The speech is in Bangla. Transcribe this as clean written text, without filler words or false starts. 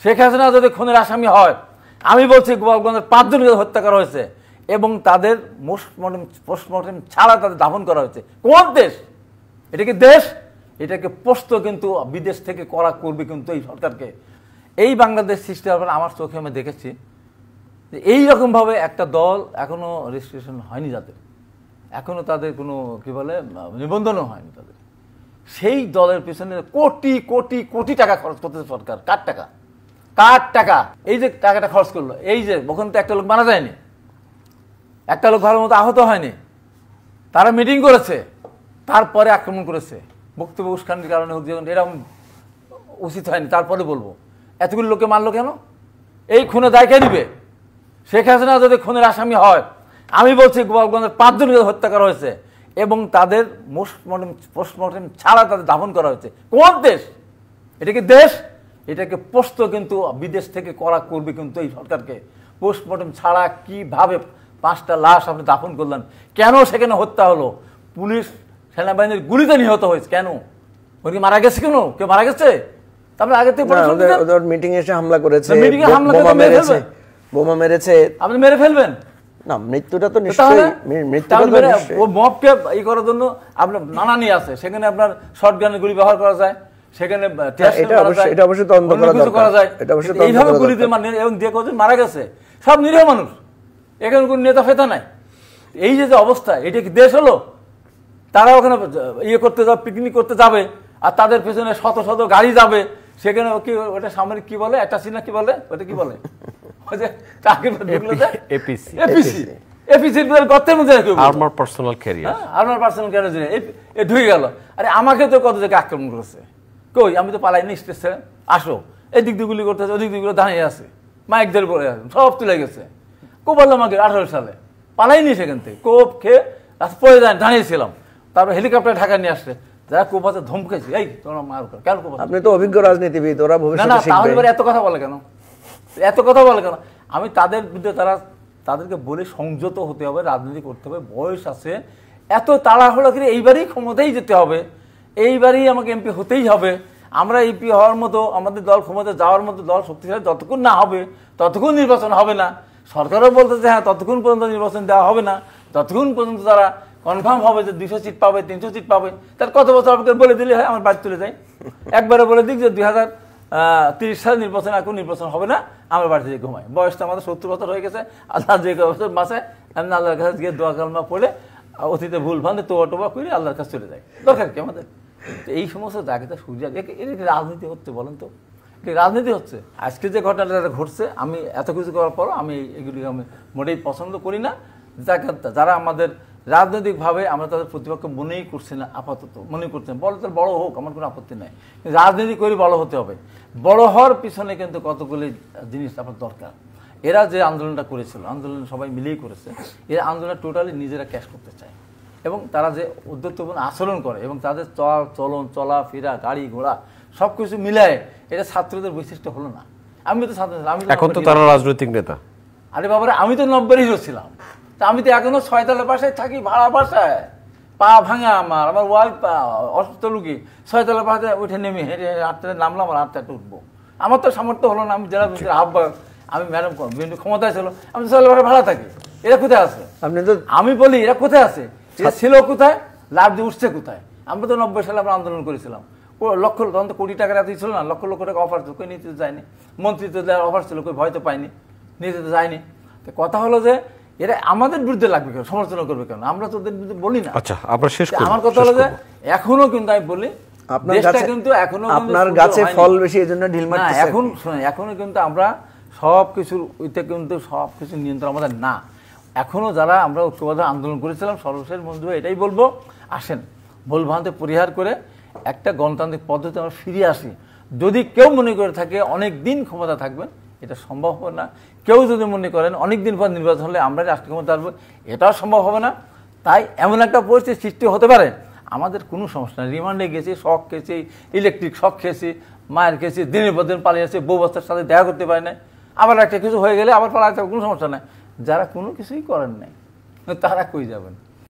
শেখ হাসিনা যদি খুনের আসামি হয়, আমি বলছি গোপালগঞ্জের 5 জনকে হত্যা করা হয়েছে এবং তাদের পোস্টমর্টেম ছাড়া তাদের দাফন করা হয়েছে। কোন দেশ? এটা কি দেশ? এটাকে প্রশ্ন কিন্তু বিদেশ থেকে করা করবে কিন্তু এই সরকারকে। এই বাংলাদেশ সৃষ্টি হওয়ার আমার চোখে আমি দেখেছি যে এইরকমভাবে একটা দল এখনো রেজিস্ট্রেশন হয়নি, যাদের এখনো তাদের কোনো কি বলে নিবন্ধনও হয়নি তাদের, সেই দলের পিছনে কোটি কোটি কোটি টাকা খরচ করতেছে সরকার। কার টাকা? কার টাকা? এই যে টাকাটা খরচ করলো, এই যে ওখানে তো একটা লোক মারা যায়নি, একটা লোক ভালো মতো আহত হয়নি, তারা মিটিং করেছে, তারপরে আক্রমণ করেছে। বক্তব্য উস্কানির কারণে হোক, যেমন এরকম উচিত হয়নি, তারপরে বলবো এতগুলো লোকে মারলো কেন? এই খুনে দায় কে দিবে? শেখ হাসিনা যদি খুনের আসামি হয়, আমি বলছি গোপালগঞ্জের 5 জনকে হত্যা করা হয়েছে এবং তাদের পোস্টমর্টেম ছাড়া তাদের দাফন করা হয়েছে। কোন দেশ? এটা কি দেশ? এটাকে প্রশ্ন কিন্তু বিদেশ থেকে করা করবে কিন্তু এই সরকারকে। পোস্টমর্টেম ছাড়া কিভাবে 5টা লাশ আপনি দাফন করলেন? কেন সেখানে হত্যা হলো? পুলিশ সেনাবাহিনীর গুলিতে নিহত হয়েছে কেন? ওই মারা গেছে কেন? কেউ মারা গেছে? তারপরে আগে থেকে মিটিং এসে হামলা করেছে, বোমা মেরেছে, আপনি মেরে ফেলবেন না? মৃত্যুটা তো নিশ্চয়ই ও মবকে এই করার জন্য আপনার নানা নিয়ে আছে, সেখানে আপনার শর্টগানের গুলি ব্যবহার করা যায়, সেখানে এটা অবশ্যই তদন্ত করা যায়। এইভাবে গুলিতে এবং যে কজন মারা গেছে সব নিরীহ মানুষ, এখানে কোন নেতা ফেতা নাই। এই যে অবস্থা, এটা কি দেশ হলো? তারা ওখানে ইয়ে করতে যাবে, পিকনিক করতে যাবে, আর তাদের পেছনে শত শত গাড়ি যাবে, সেখানে কি ওটা সামরিক কি বলে, একটা সিনা কি বলে, ওটা কি বলে, ঢুকে গেল। আরে আমাকে তো কত জায়গায় আক্রমণ করেছে, কই আমি তো পালাইনি, স্টেজ ছেড়ে আসো, এই দিক দিয়ে গুলি করতেছে, ওই দিক দিয়ে দাঁড়িয়ে আছে, মাইক ধরে পড়ে আছে, সব তুলে গেছে। কো বললাম আমাকে 18 সালে পালাইনি, সেখান থেকে কোপ খেয়ে পড়ে যায়, দাঁড়িয়েছিলাম। তারপর হেলিকপ্টার ঢাকা নিয়ে আসছে, যারা কোপাতে ধমকেছে, এই তোমরা মার কেন? আপনি তো অভিজ্ঞ রাজনীতিবিদ, ওরা ভবিষ্যতে শিখবে। তাহলে এত কথা বলে কেন? এত কথা বলে কেন? আমি তাদের বিরুদ্ধে তাদেরকে বলে সংযত হতে হবে, রাজনীতি করতে হবে, বয়স আছে, এত তাড়াহুড়ো করে এইবারই ক্ষমতায় যেতে হবে, এইবারই আমাকে এমপি হতেই হবে। আমরা এমপি হওয়ার মতো, আমাদের দল ক্ষমতা যাওয়ার মতো দল শক্তিশালী যতক্ষণ না হবে ততক্ষণ নির্বাচন হবে না। সরকারও বলতেছে হ্যাঁ ততক্ষণ পর্যন্ত নির্বাচন দেওয়া হবে না, যতক্ষণ পর্যন্ত তারা কনফার্ম হবে যে 200 সিট পাবে, 300 সিট পাবে। তার কত বছর আমাকে বলে দিলে হয়, আমার বাড়ি চলে যায়। একবারে বলে দিক যে 2030 সালে নির্বাচন, এখন নির্বাচন হবে না, আমার বাড়ি থেকে ঘুমায়। বয়সটা আমাদের 70 বছর হয়ে গেছে, আল্লাহ যে বছর মাসে আমি আল্লাহর কাছে গিয়ে দোয়া কালমা পড়ে অতীতে ভুল ভাঙে তোবা টোবা করে আল্লাহর কাছে চলে যায়, দরকার কি আমাদের? এই সমস্ত জায়গাতে সূর্য এটা রাজনীতি হচ্ছে, বলেন তো? রাজনীতি হচ্ছে। আজকে যে ঘটনাটা ঘটছে, আমি এত কিছু করার পরও আমি এগুলি আমি মোটেই পছন্দ করি না। যারা আমাদের রাজনৈতিকভাবে আমরা তাদের প্রতিপক্ষ মনেই করছি না, আপাতত মনে করছেন, বড় তার বড় হোক, আমার কোনো আপত্তি নাই। রাজনীতি করে বড় হতে হবে। বড় হওয়ার পিছনে কিন্তু কতগুলি জিনিস আপনার দরকার। এরা যে আন্দোলনটা করেছিল, আন্দোলন সবাই মিলেই করেছে, এরা আন্দোলন টোটালি নিজেরা ক্যাশ করতে চায় এবং তারা যে উদ্যোক্তপূর্ণ আচরণ করে এবং তাদের চলাফেরা, গাড়ি ঘোড়া সব কিছু মিলায়, এটা ছাত্রদের বৈশিষ্ট্য হলো না। আমি তো ছাত্র, আমি এখন তো তারা রাজনৈতিক নেতা। আরে বাবারে, আমি তো 90 হিরো ছিলাম, তা আমি তো এখনো 6 তলা বাসায় থাকি, ভাড়া বাসায়, পা ভাঙা আমার ওয়াল অসুস্থ রুগী, 6 তলা বাসায় উঠে নেমে হেঁটে হাঁটতে নামলাম, আর হাঁটতে উঠবো। আমার তো সামর্থ্য হলো না, আমি জেলা আহ্বায়ক, আমি ম্যাডাম ক্ষমতায় ছিল, আমি 6 তলা বাসায় ভাড়া থাকি। এরা কোথায় আছে? আমি বলি এরা কোথায় আছে? এরা ছিল কোথায়? লাভ দিয়ে উঠছে কোথায়? আমরা তো 90 সালে আমরা আন্দোলন করেছিলাম, লক্ষ তখন তো কোটি টাকার এতই ছিল না, লক্ষ লক্ষ টাকা অফার ছিল, কই নিতে যায়নি। মন্ত্রিত্ব দেওয়ার অফার ছিল, কই ভয় তো পাইনি, নিতে তো যায়নি। তো কথা হলো যে এরা আমাদের বিরুদ্ধে লাগবে কেন, সমালোচনা করবে কেন? আমরা তো ওদের বিরুদ্ধে বলি না। আচ্ছা, আমরা শেষ করব। আমার কথা হলো যে এখনো কিন্তু আমি বলি, দেশটা কিন্তু এখনো আপনার গাছে ফল বেশি, এজন্য ঢিল মারতেছে। এখন শুনুন, এখনো কিন্তু আমরা সবকিছুর ওইটা কিন্তু সবকিছু নিয়ন্ত্রণ আমাদের না। এখনো যারা আমরা ঐক্যবদ্ধ আন্দোলন করেছিলাম, সর্বশেষ বন্ধু এটাই বলবো, আসেন ভুলভ্রান্তি পরিহার করে একটা গণতান্ত্রিক পদ্ধতি আমরা ফিরে আসি। যদি কেউ মনে করে থাকে অনেক দিন ক্ষমতা থাকবেন, এটা সম্ভব হবে না। কেউ যদি মনে করেন অনেক দিন পর নির্বাচন হলে আমরা রাষ্ট্রীয় ক্ষমতা আসবো, এটাও সম্ভব হবে না। তাই এমন একটা পরিস্থিতি সৃষ্টি হতে পারে, আমাদের কোনো সমস্যা নেই। রিমান্ডে গেছি, শখ খেয়েছি, ইলেকট্রিক শখ খেয়েছি, মায়ের খেয়েছি, দিনের পর দিন পালিয়ে আছে, বউ বাচ্চার সাথে দেখা করতে পারে না, আবার একটা কিছু হয়ে গেলে আবার পালাতে কোনো সমস্যা নেই। যারা কোনো কিছুই করেন নাই তারা কই যাবেন?